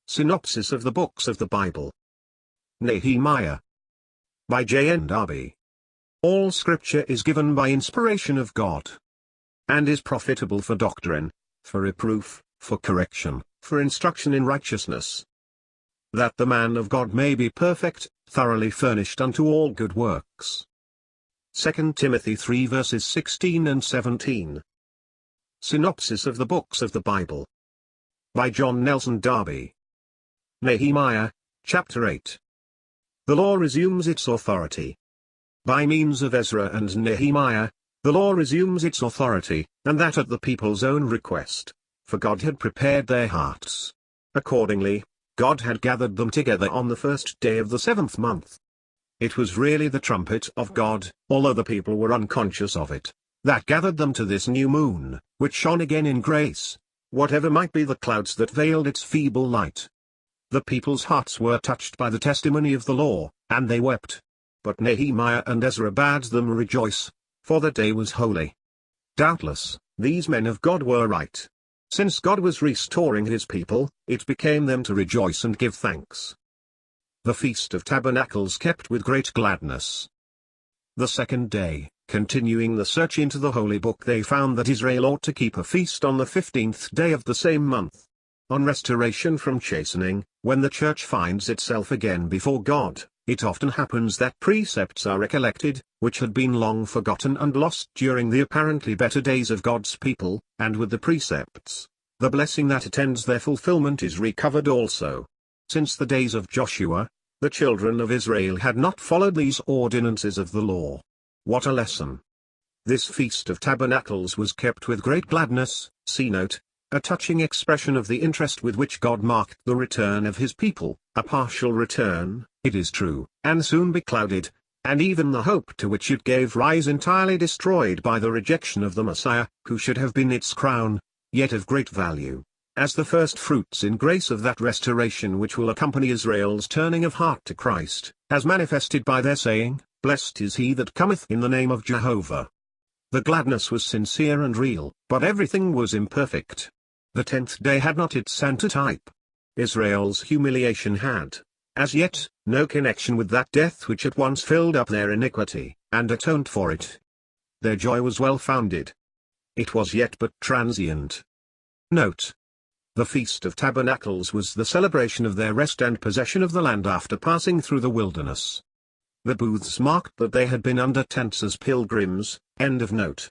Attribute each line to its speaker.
Speaker 1: Synopsis of the Books of the Bible. Nehemiah. By J.N. Darby. All Scripture is given by inspiration of God, and is profitable for doctrine, for reproof, for correction, for instruction in righteousness, that the man of God may be perfect, thoroughly furnished unto all good works. 2 Timothy 3 verses 16 and 17. Synopsis of the Books of the Bible. By John Nelson Darby. Nehemiah, chapter 8. The law resumes its authority. By means of Ezra and Nehemiah, the law resumes its authority, and that at the people's own request, for God had prepared their hearts. Accordingly, God had gathered them together on the first day of the 7th month. It was really the trumpet of God, although the people were unconscious of it, that gathered them to this new moon, which shone again in grace, whatever might be the clouds that veiled its feeble light. The people's hearts were touched by the testimony of the law, and they wept. But Nehemiah and Ezra bade them rejoice, for the day was holy. Doubtless, these men of God were right. Since God was restoring his people, it became them to rejoice and give thanks. The Feast of Tabernacles kept with great gladness. The second day, continuing the search into the Holy Book, they found that Israel ought to keep a feast on the 15th day of the same month. On restoration from chastening, when the church finds itself again before God, it often happens that precepts are recollected, which had been long forgotten and lost during the apparently better days of God's people, and with the precepts, the blessing that attends their fulfillment is recovered also. Since the days of Joshua, the children of Israel had not followed these ordinances of the law. What a lesson! This Feast of Tabernacles was kept with great gladness. See note, a touching expression of the interest with which God marked the return of his people, a partial return, it is true, and soon beclouded, and even the hope to which it gave rise entirely destroyed by the rejection of the Messiah, who should have been its crown, yet of great value, as the first fruits in grace of that restoration which will accompany Israel's turning of heart to Christ, as manifested by their saying, "Blessed is he that cometh in the name of Jehovah." The gladness was sincere and real, but everything was imperfect. The 10th day had not its antitype. Israel's humiliation had, as yet, no connection with that death which at once filled up their iniquity, and atoned for it. Their joy was well founded. It was yet but transient. Note. The Feast of Tabernacles was the celebration of their rest and possession of the land after passing through the wilderness. The booths marked that they had been under tents as pilgrims. End of note.